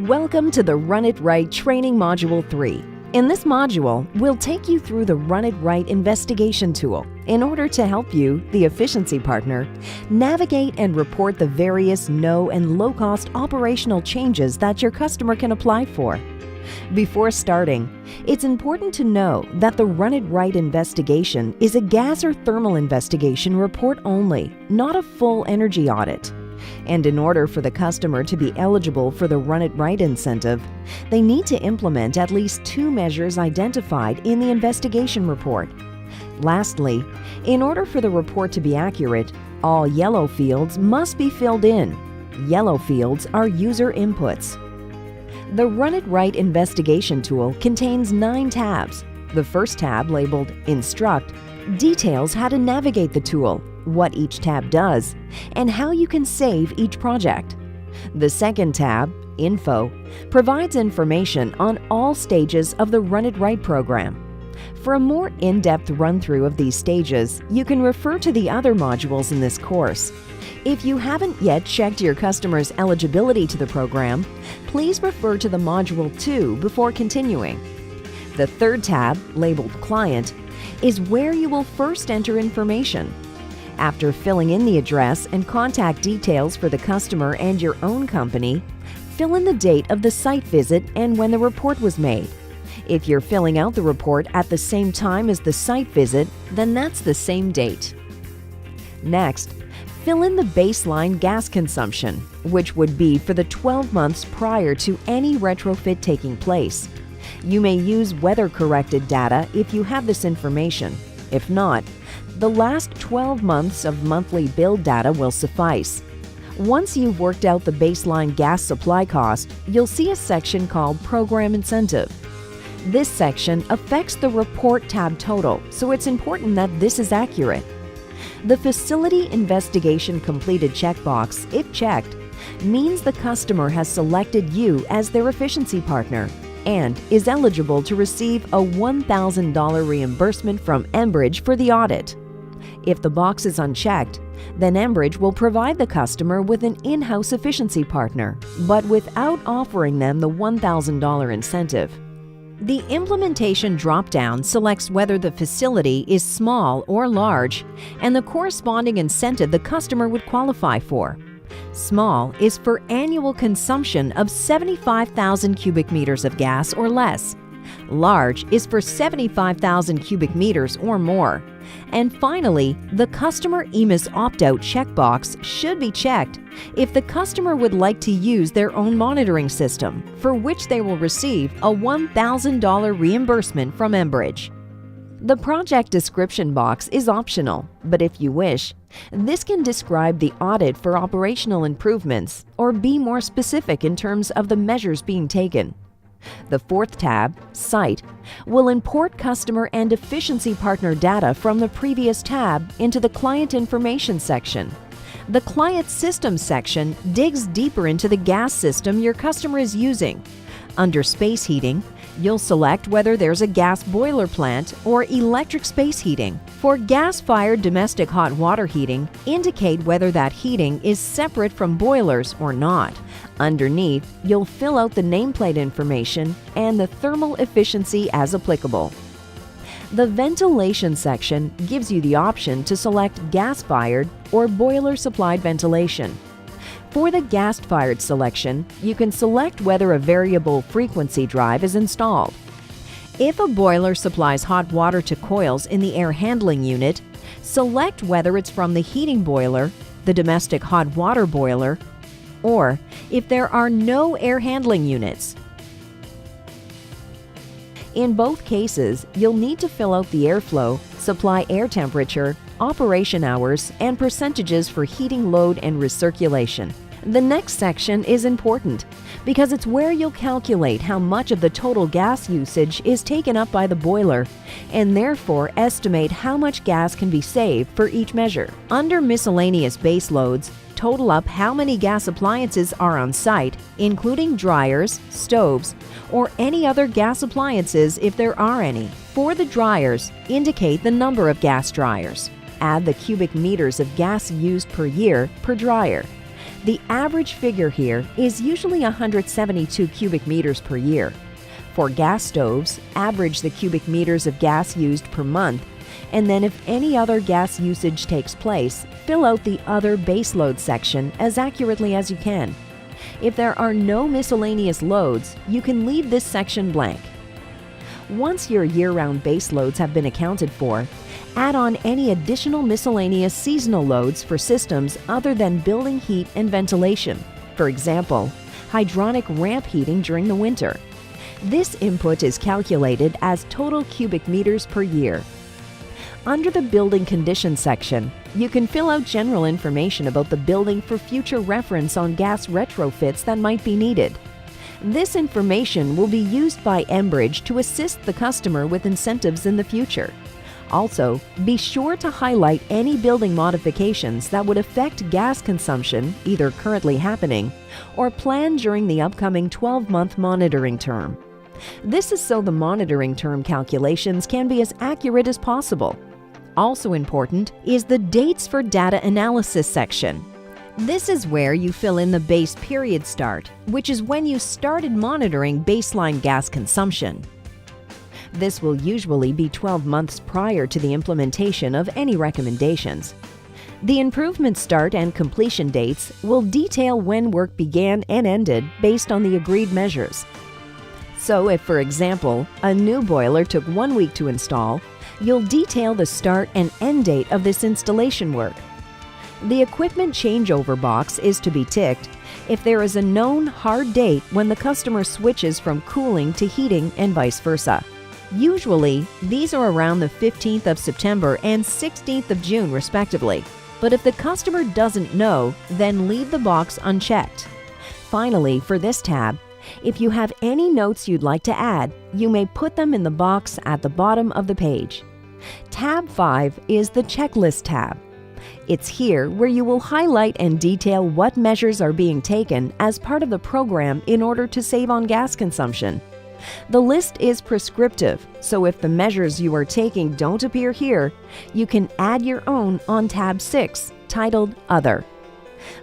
Welcome to the Run It Right Training Module 3. In this module, we'll take you through the Run It Right investigation tool in order to help you, the efficiency partner, navigate and report the various no and low-cost operational changes that your customer can apply for. Before starting, it's important to know that the Run It Right investigation is a gas or thermal investigation report only, not a full energy audit. And in order for the customer to be eligible for the Run It Right incentive, they need to implement at least 2 measures identified in the investigation report. Lastly, in order for the report to be accurate, all yellow fields must be filled in. Yellow fields are user inputs. The Run It Right investigation tool contains 9 tabs. The first tab, labeled Instruct, details how to navigate the tool, what each tab does, and how you can save each project. The second tab, Info, provides information on all stages of the Run It Right program. For a more in-depth run-through of these stages, you can refer to the other modules in this course. If you haven't yet checked your customer's eligibility to the program, please refer to the Module 2 before continuing. The third tab, labeled Client, is where you will first enter information. After filling in the address and contact details for the customer and your own company, fill in the date of the site visit and when the report was made. If you're filling out the report at the same time as the site visit, then that's the same date. Next, fill in the baseline gas consumption, which would be for the 12 months prior to any retrofit taking place. You may use weather-corrected data if you have this information. If not, the last 12 months of monthly bill data will suffice. Once you've worked out the baseline gas supply cost, you'll see a section called Program Incentive. This section affects the Report tab total, so it's important that this is accurate. The Facility Investigation Completed checkbox, if checked, means the customer has selected you as their efficiency partner and is eligible to receive a $1,000 reimbursement from Enbridge for the audit. If the box is unchecked, then Enbridge will provide the customer with an in-house efficiency partner, but without offering them the $1,000 incentive. The implementation drop-down selects whether the facility is small or large and the corresponding incentive the customer would qualify for. Small is for annual consumption of 75,000 cubic meters of gas or less. Large is for 75,000 cubic meters or more. And finally, the Customer EMIS opt-out checkbox should be checked if the customer would like to use their own monitoring system, for which they will receive a $1,000 reimbursement from Enbridge. The project description box is optional, but if you wish, this can describe the audit for operational improvements or be more specific in terms of the measures being taken. The fourth tab, Site, will import customer and efficiency partner data from the previous tab into the Client Information section. The Client System section digs deeper into the gas system your customer is using. Under Space Heating, you'll select whether there's a gas boiler plant or electric space heating. For gas-fired domestic hot water heating, indicate whether that heating is separate from boilers or not. Underneath, you'll fill out the nameplate information and the thermal efficiency as applicable. The Ventilation section gives you the option to select gas-fired or boiler-supplied ventilation. For the gas-fired selection, you can select whether a variable frequency drive is installed. If a boiler supplies hot water to coils in the air handling unit, select whether it's from the heating boiler, the domestic hot water boiler, or if there are no air handling units. In both cases, you'll need to fill out the airflow, supply air temperature, operation hours, and percentages for heating load and recirculation. The next section is important because it's where you'll calculate how much of the total gas usage is taken up by the boiler and therefore estimate how much gas can be saved for each measure. Under Miscellaneous Base Loads, total up how many gas appliances are on site, including dryers, stoves, or any other gas appliances if there are any. For the dryers, indicate the number of gas dryers. Add the cubic meters of gas used per year per dryer. The average figure here is usually 172 cubic meters per year. For gas stoves, average the cubic meters of gas used per month, and then if any other gas usage takes place, fill out the Other Baseload section as accurately as you can. If there are no miscellaneous loads, you can leave this section blank. Once your year-round base loads have been accounted for, add on any additional miscellaneous seasonal loads for systems other than building heat and ventilation. For example, hydronic ramp heating during the winter. This input is calculated as total cubic meters per year. Under the Building Conditions section, you can fill out general information about the building for future reference on gas retrofits that might be needed. This information will be used by Enbridge to assist the customer with incentives in the future. Also, be sure to highlight any building modifications that would affect gas consumption, either currently happening or planned during the upcoming 12-month monitoring term. This is so the monitoring term calculations can be as accurate as possible. Also important is the Dates for Data Analysis section. This is where you fill in the base period start, which is when you started monitoring baseline gas consumption. This will usually be 12 months prior to the implementation of any recommendations. The improvement start and completion dates will detail when work began and ended based on the agreed measures. So if, for example, a new boiler took 1 week to install, you'll detail the start and end date of this installation work. The equipment changeover box is to be ticked if there is a known hard date when the customer switches from cooling to heating and vice versa. Usually, these are around the 15th of September and 16th of June respectively. But if the customer doesn't know, then leave the box unchecked. Finally, for this tab, if you have any notes you'd like to add, you may put them in the box at the bottom of the page. Tab 5 is the Checklist tab. It's here where you will highlight and detail what measures are being taken as part of the program in order to save on gas consumption. The list is prescriptive, so if the measures you are taking don't appear here, you can add your own on tab 6, titled Other.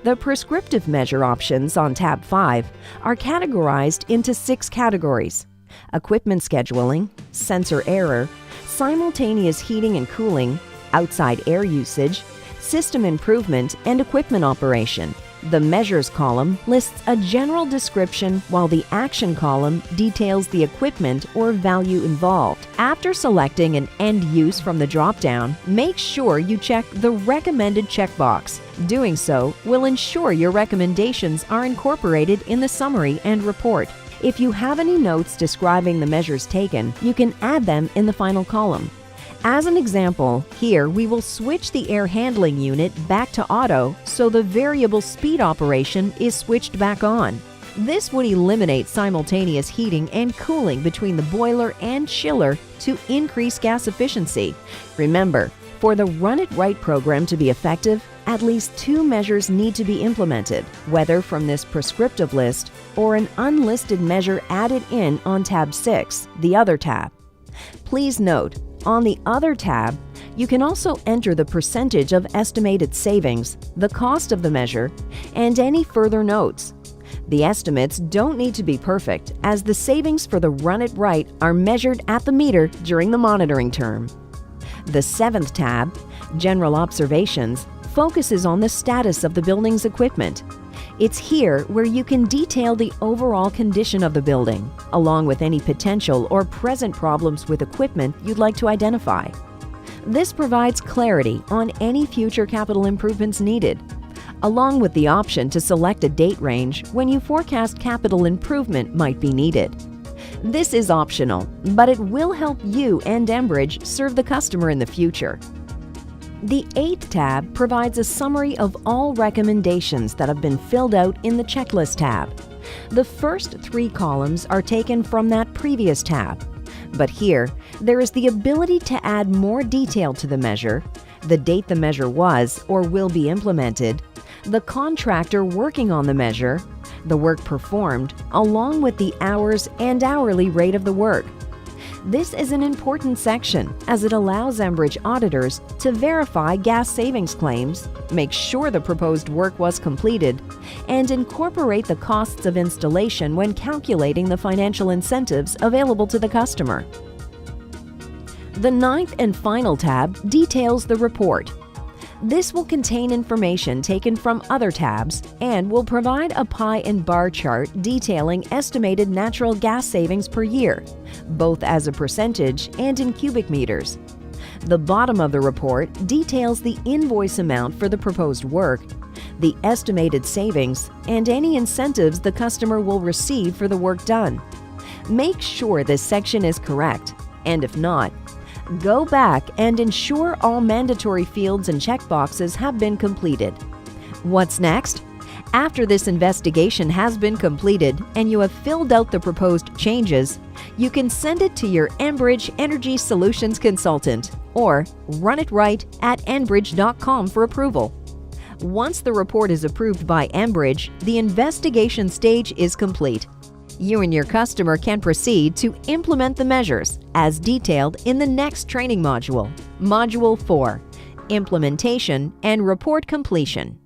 The prescriptive measure options on tab 5 are categorized into 6 categories: equipment scheduling, sensor error, simultaneous heating and cooling, outside air usage, system improvement, and equipment operation. The Measures column lists a general description, while the Action column details the equipment or value involved. After selecting an end use from the drop-down, make sure you check the Recommended checkbox. Doing so will ensure your recommendations are incorporated in the summary and report. If you have any notes describing the measures taken, you can add them in the final column. As an example, here we will switch the air handling unit back to auto so the variable speed operation is switched back on. This would eliminate simultaneous heating and cooling between the boiler and chiller to increase gas efficiency. Remember, for the Run It Right program to be effective, at least 2 measures need to be implemented, whether from this prescriptive list or an unlisted measure added in on tab 6, the Other tab. Please note, on the Other tab, you can also enter the percentage of estimated savings, the cost of the measure, and any further notes. The estimates don't need to be perfect, as the savings for the Run It Right are measured at the meter during the monitoring term. The 7th tab, General Observations, focuses on the status of the building's equipment. It's here where you can detail the overall condition of the building, along with any potential or present problems with equipment you'd like to identify. This provides clarity on any future capital improvements needed, along with the option to select a date range when you forecast capital improvement might be needed. This is optional, but it will help you and Enbridge serve the customer in the future. The 8th tab provides a summary of all recommendations that have been filled out in the Checklist tab. The first 3 columns are taken from that previous tab, but here there is the ability to add more detail to the measure, the date the measure was or will be implemented, the contractor working on the measure, the work performed, along with the hours and hourly rate of the work. This is an important section as it allows Enbridge auditors to verify gas savings claims, make sure the proposed work was completed, and incorporate the costs of installation when calculating the financial incentives available to the customer. The ninth and final tab details the report. This will contain information taken from other tabs and will provide a pie and bar chart detailing estimated natural gas savings per year, both as a percentage and in cubic meters. The bottom of the report details the invoice amount for the proposed work, the estimated savings, and any incentives the customer will receive for the work done. Make sure this section is correct, and if not, go back and ensure all mandatory fields and checkboxes have been completed. What's next? After this investigation has been completed and you have filled out the proposed changes, you can send it to your Enbridge Energy Solutions consultant or run it right at enbridge.com for approval. Once the report is approved by Enbridge, the investigation stage is complete. You and your customer can proceed to implement the measures as detailed in the next training module, Module 4, Implementation and Report Completion.